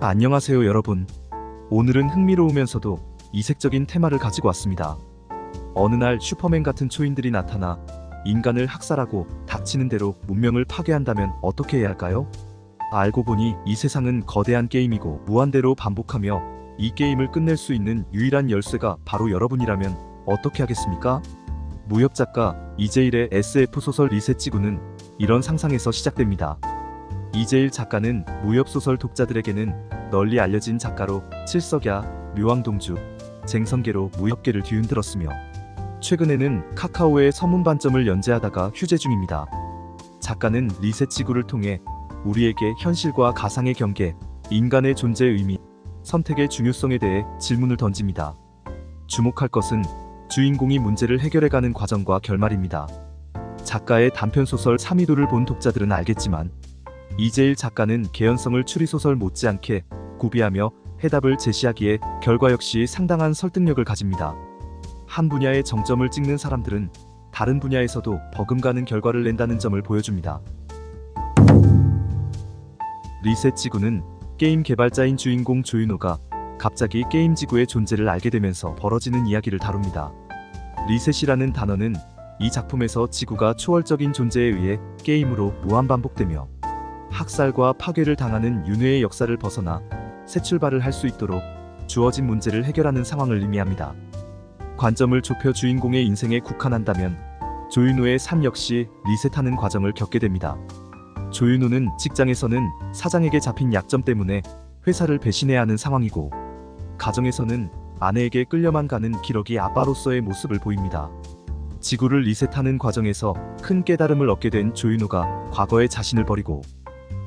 안녕하세요 여러분. 오늘은 흥미로우면서도 이색적인 테마를 가지고 왔습니다. 어느 날 슈퍼맨 같은 초인들이 나타나 인간을 학살하고 닥치는 대로 문명을 파괴한다면 어떻게 해야 할까요? 알고 보니 이 세상은 거대한 게임이고 무한대로 반복하며 이 게임을 끝낼 수 있는 유일한 열쇠가 바로 여러분이라면 어떻게 하겠습니까? 무협작가 이재일의 SF 소설 리셋지구는 이런 상상에서 시작됩니다. 이재일 작가는 무협소설 독자들에게는 널리 알려진 작가로 칠석야, 묘왕동주, 쟁성계로 무협계를 뒤흔들었으며 최근에는 카카오의 서문반점을 연재하다가 휴재 중입니다. 작가는 리셋지구를 통해 우리에게 현실과 가상의 경계, 인간의 존재의 의미, 선택의 중요성에 대해 질문을 던집니다. 주목할 것은 주인공이 문제를 해결해가는 과정과 결말입니다. 작가의 단편소설 삼위도를 본 독자들은 알겠지만 이재일 작가는 개연성을 추리소설 못지않게 구비하며 해답을 제시하기에 결과 역시 상당한 설득력을 가집니다. 한 분야의 정점을 찍는 사람들은 다른 분야에서도 버금가는 결과를 낸다는 점을 보여줍니다. 리셋지구는 게임 개발자인 주인공 조윤호가 갑자기 게임 지구의 존재를 알게 되면서 벌어지는 이야기를 다룹니다. 리셋이라는 단어는 이 작품에서 지구가 초월적인 존재에 의해 게임으로 무한반복되며 학살과 파괴를 당하는 윤회의 역사를 벗어나 새 출발을 할 수 있도록 주어진 문제를 해결하는 상황을 의미합니다. 관점을 좁혀 주인공의 인생에 국한한다면 조윤호의 삶 역시 리셋하는 과정을 겪게 됩니다. 조윤호는 직장에서는 사장에게 잡힌 약점 때문에 회사를 배신해야 하는 상황이고 가정에서는 아내에게 끌려만 가는 기러기 아빠로서의 모습을 보입니다. 지구를 리셋하는 과정에서 큰 깨달음을 얻게 된 조윤호가 과거의 자신을 버리고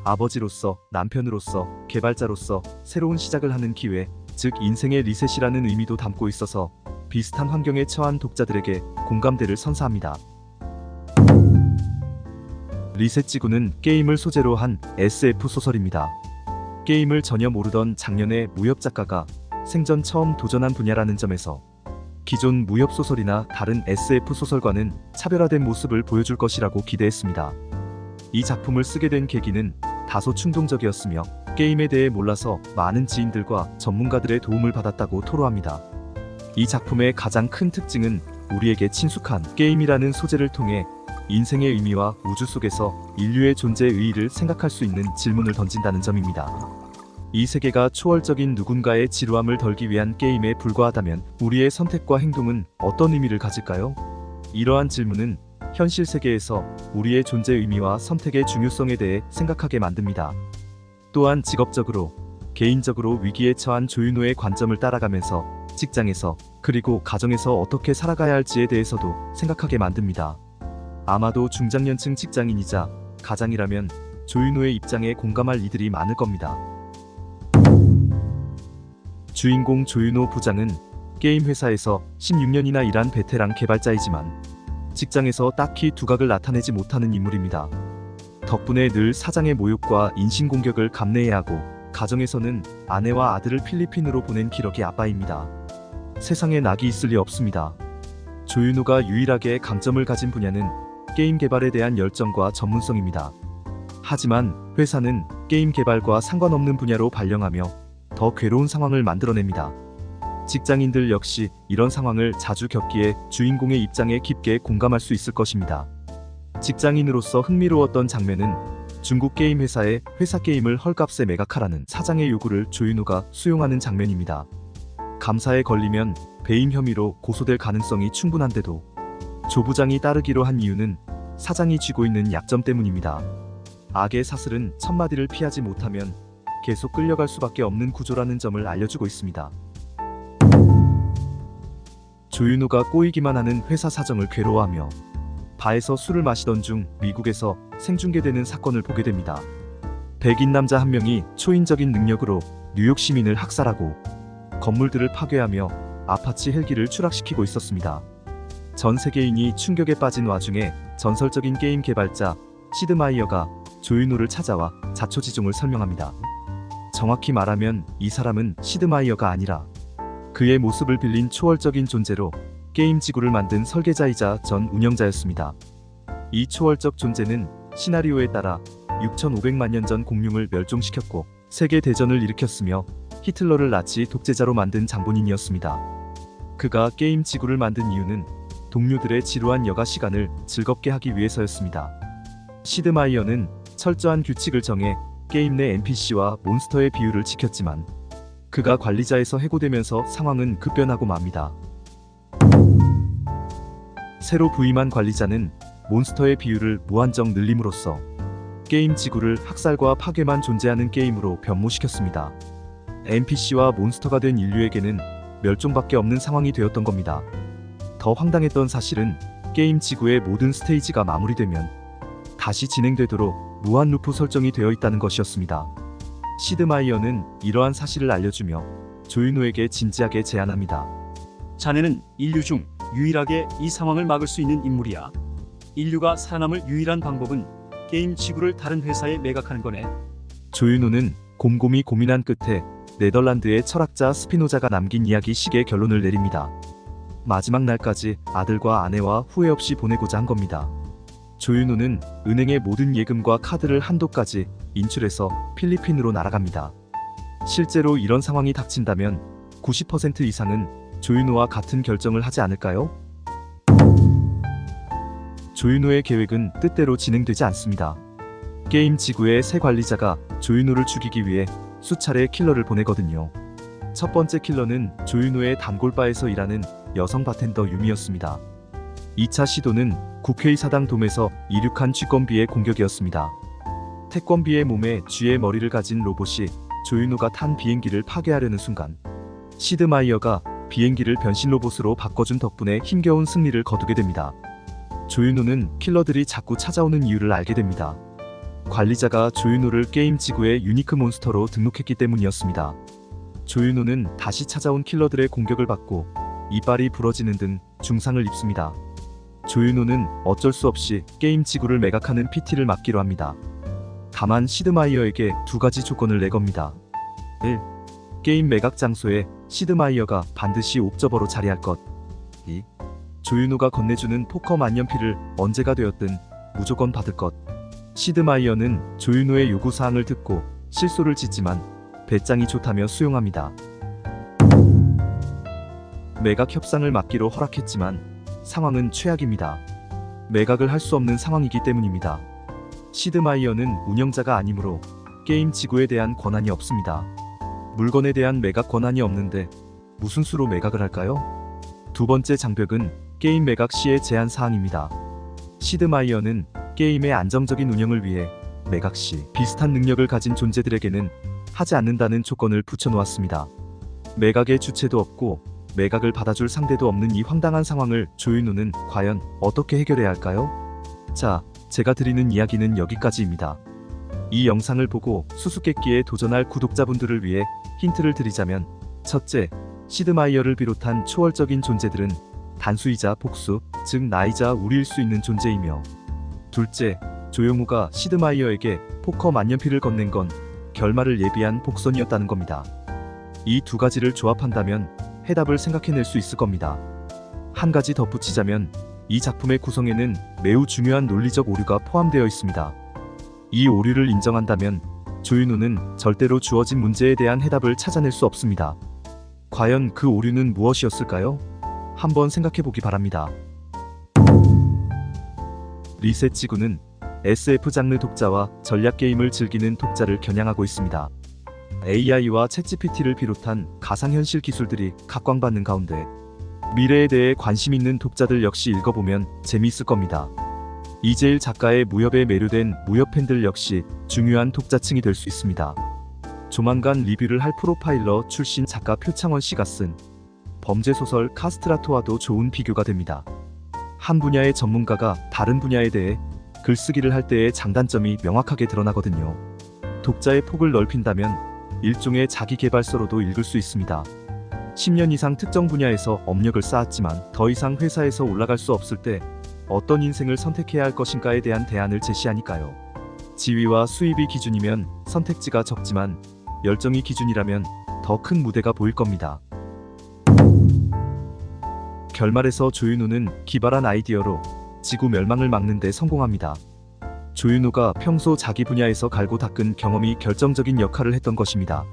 아버지로서, 남편으로서, 개발자로서 새로운 시작을 하는 기회, 즉 인생의 리셋이라는 의미도 담고 있어서 비슷한 환경에 처한 독자들에게 공감대를 선사합니다. 리셋지구는 게임을 소재로 한 SF 소설입니다. 게임을 전혀 모르던 작년의 무협작가가 생전 처음 도전한 분야라는 점에서 기존 무협소설이나 다른 SF 소설과는 차별화된 모습을 보여줄 것이라고 기대했습니다. 이 작품을 쓰게 된 계기는 다소 충동적이었으며 게임에 대해 몰라서 많은 지인들과 전문가들의 도움을 받았다고 토로합니다. 이 작품의 가장 큰 특징은 우리에게 친숙한 게임이라는 소재를 통해 인생의 의미와 우주 속에서 인류의 존재의 의의를 생각할 수 있는 질문을 던진다는 점입니다. 이 세계가 초월적인 누군가의 지루함을 덜기 위한 게임에 불과하다면 우리의 선택과 행동은 어떤 의미를 가질까요? 이러한 질문은 현실 세계에서 우리의 존재의 의미와 선택의 중요성에 대해 생각하게 만듭니다. 또한 직업적으로, 개인적으로 위기에 처한 조윤호의 관점을 따라가면서 직장에서 그리고 가정에서 어떻게 살아가야 할지에 대해서도 생각하게 만듭니다. 아마도 중장년층 직장인이자 가장이라면 조윤호의 입장에 공감할 이들이 많을 겁니다. 주인공 조윤호 부장은 게임 회사에서 16년이나 일한 베테랑 개발자이지만 직장에서 딱히 두각을 나타내지 못하는 인물입니다. 덕분에 늘 사장의 모욕과 인신공격을 감내해야 하고 가정에서는 아내와 아들을 필리핀으로 보낸 기러기 아빠입니다. 세상에 낙이 있을 리 없습니다. 조윤호가 유일하게 강점을 가진 분야는 게임 개발에 대한 열정과 전문성입니다. 하지만 회사는 게임 개발과 상관없는 분야로 발령하며 더 괴로운 상황을 만들어냅니다. 직장인들 역시 이런 상황을 자주 겪기에 주인공의 입장에 깊게 공감할 수 있을 것입니다. 직장인으로서 흥미로웠던 장면은 중국 게임 회사의 회사 게임을 헐값에 매각하라는 사장의 요구를 조윤호가 수용하는 장면입니다. 감사에 걸리면 배임 혐의로 고소될 가능성이 충분한데도 조 부장이 따르기로 한 이유는 사장이 쥐고 있는 약점 때문입니다. 악의 사슬은 첫마디를 피하지 못하면 계속 끌려갈 수밖에 없는 구조라는 점을 알려주고 있습니다. 조윤호가 꼬이기만 하는 회사 사정을 괴로워하며 바에서 술을 마시던 중 미국에서 생중계되는 사건을 보게 됩니다. 백인 남자 한 명이 초인적인 능력으로 뉴욕 시민을 학살하고 건물들을 파괴하며 아파치 헬기를 추락시키고 있었습니다. 전 세계인이 충격에 빠진 와중에 전설적인 게임 개발자 시드 마이어가 조윤호를 찾아와 자초지종을 설명합니다. 정확히 말하면 이 사람은 시드 마이어가 아니라 그의 모습을 빌린 초월적인 존재로 게임 지구를 만든 설계자이자 전 운영자였습니다. 이 초월적 존재는 시나리오에 따라 6,500만 년 전 공룡을 멸종시켰고 세계 대전을 일으켰으며 히틀러를 나치 독재자로 만든 장본인이었습니다. 그가 게임 지구를 만든 이유는 동료들의 지루한 여가 시간을 즐겁게 하기 위해서였습니다. 시드 마이어는 철저한 규칙을 정해 게임 내 NPC와 몬스터의 비율을 지켰지만 그가 관리자에서 해고되면서 상황은 급변하고 맙니다. 새로 부임한 관리자는 몬스터의 비율을 무한정 늘림으로써 게임 지구를 학살과 파괴만 존재하는 게임으로 변모시켰습니다. NPC와 몬스터가 된 인류에게는 멸종밖에 없는 상황이 되었던 겁니다. 더 황당했던 사실은 게임 지구의 모든 스테이지가 마무리되면 다시 진행되도록 무한 루프 설정이 되어 있다는 것이었습니다. 시드 마이어는 이러한 사실을 알려주며 조윤호에게 진지하게 제안합니다. 자네는 인류 중 유일하게 이 상황을 막을 수 있는 인물이야. 인류가 살아남을 유일한 방법은 게임 지구를 다른 회사에 매각하는 거네. 조윤호는 곰곰이 고민한 끝에 네덜란드의 철학자 스피노자가 남긴 이야기식의 결론을 내립니다. 마지막 날까지 아들과 아내와 후회 없이 보내고자 한 겁니다. 조윤호는 은행의 모든 예금과 카드를 한도까지 인출해서 필리핀으로 날아갑니다. 실제로 이런 상황이 닥친다면 90% 이상은 조윤호와 같은 결정을 하지 않을까요? 조윤호의 계획은 뜻대로 진행되지 않습니다. 게임 지구의 새 관리자가 조윤호를 죽이기 위해 수차례 킬러를 보내거든요. 첫 번째 킬러는 조윤호의 단골바에서 일하는 여성 바텐더 유미였습니다. 2차 시도는 국회의사당 돔에서 이륙한 쥐껌비의 공격이었습니다. 태권비의 몸에 쥐의 머리를 가진 로봇이 조윤호가 탄 비행기를 파괴하려는 순간 시드 마이어가 비행기를 변신 로봇으로 바꿔준 덕분에 힘겨운 승리를 거두게 됩니다. 조윤호는 킬러들이 자꾸 찾아오는 이유를 알게 됩니다. 관리자가 조윤호를 게임 지구의 유니크 몬스터로 등록했기 때문이었습니다. 조윤호는 다시 찾아온 킬러들의 공격을 받고 이빨이 부러지는 등 중상을 입습니다. 조윤호는 어쩔 수 없이 게임 지구를 매각하는 PT를 맡기로 합니다. 다만 시드 마이어에게 두 가지 조건을 내겁니다. 1. 게임 매각 장소에 시드 마이어가 반드시 옵저버로 자리할 것. 2. 조윤호가 건네주는 포커 만년필을 언제가 되었든 무조건 받을 것. 시드 마이어는 조윤호의 요구사항을 듣고 실소를 짓지만 배짱이 좋다며 수용합니다. 매각 협상을 막기로 허락했지만 상황은 최악입니다. 매각을 할 수 없는 상황이기 때문입니다. 시드 마이어는 운영자가 아니므로 게임 지구에 대한 권한이 없습니다. 물건에 대한 매각 권한이 없는데 무슨 수로 매각을 할까요? 두 번째 장벽은 게임 매각 시의 제한 사항입니다. 시드 마이어는 게임의 안정적인 운영을 위해 매각 시 비슷한 능력을 가진 존재들에게는 하지 않는다는 조건을 붙여놓았습니다. 매각의 주체도 없고 매각을 받아줄 상대도 없는 이 황당한 상황을 조윤호는 과연 어떻게 해결해야 할까요? 자, 제가 드리는 이야기는 여기까지입니다. 이 영상을 보고 수수께끼에 도전할 구독자분들을 위해 힌트를 드리자면, 첫째, 시드 마이어를 비롯한 초월적인 존재들은 단수이자 복수, 즉 나이자 우리일 수 있는 존재이며, 둘째, 조용호가 시드 마이어에게 포커 만년필을 건넨 건 결말을 예비한 복선이었다는 겁니다. 이 두 가지를 조합한다면 해답을 생각해낼 수 있을 겁니다. 한 가지 덧붙이자면 이 작품의 구성에는 매우 중요한 논리적 오류가 포함되어 있습니다. 이 오류를 인정한다면 조윤호는 절대로 주어진 문제에 대한 해답을 찾아낼 수 없습니다. 과연 그 오류는 무엇이었을까요? 한번 생각해보기 바랍니다. 리셋 지구는 SF 장르 독자와 전략 게임을 즐기는 독자를 겨냥하고 있습니다. AI와 챗GPT를 비롯한 가상현실 기술들이 각광받는 가운데 미래에 대해 관심 있는 독자들 역시 읽어보면 재미있을 겁니다. 이재일 작가의 무협에 매료된 무협 팬들 역시 중요한 독자층이 될 수 있습니다. 조만간 리뷰를 할 프로파일러 출신 작가 표창원 씨가 쓴 범죄소설 카스트라토와도 좋은 비교가 됩니다. 한 분야의 전문가가 다른 분야에 대해 글쓰기를 할 때의 장단점이 명확하게 드러나거든요. 독자의 폭을 넓힌다면 일종의 자기계발서로도 읽을 수 있습니다. 10년 이상 특정 분야에서 업력을 쌓았지만 더 이상 회사에서 올라갈 수 없을 때 어떤 인생을 선택해야 할 것인가에 대한 대안을 제시하니까요. 지위와 수입이 기준이면 선택지가 적지만 열정이 기준이라면 더 큰 무대가 보일 겁니다. 결말에서 조윤호는 기발한 아이디어로 지구 멸망을 막는 데 성공합니다. 조윤호가 평소 자기 분야에서 갈고 닦은 경험이 결정적인 역할을 했던 것입니다.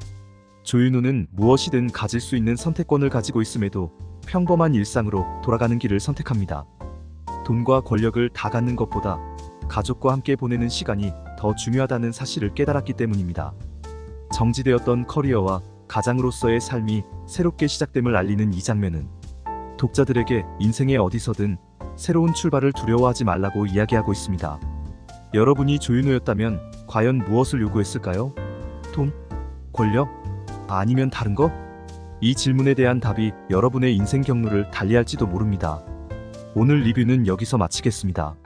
조윤호는 무엇이든 가질 수 있는 선택권을 가지고 있음에도 평범한 일상으로 돌아가는 길을 선택합니다. 돈과 권력을 다 갖는 것보다 가족과 함께 보내는 시간이 더 중요하다는 사실을 깨달았기 때문입니다. 정지되었던 커리어와 가장으로서의 삶이 새롭게 시작됨을 알리는 이 장면은 독자들에게 인생의 어디서든 새로운 출발을 두려워하지 말라고 이야기하고 있습니다. 여러분이 조윤호였다면 과연 무엇을 요구했을까요? 돈? 권력? 아니면 다른 것? 이 질문에 대한 답이 여러분의 인생 경로를 달리할지도 모릅니다. 오늘 리뷰는 여기서 마치겠습니다.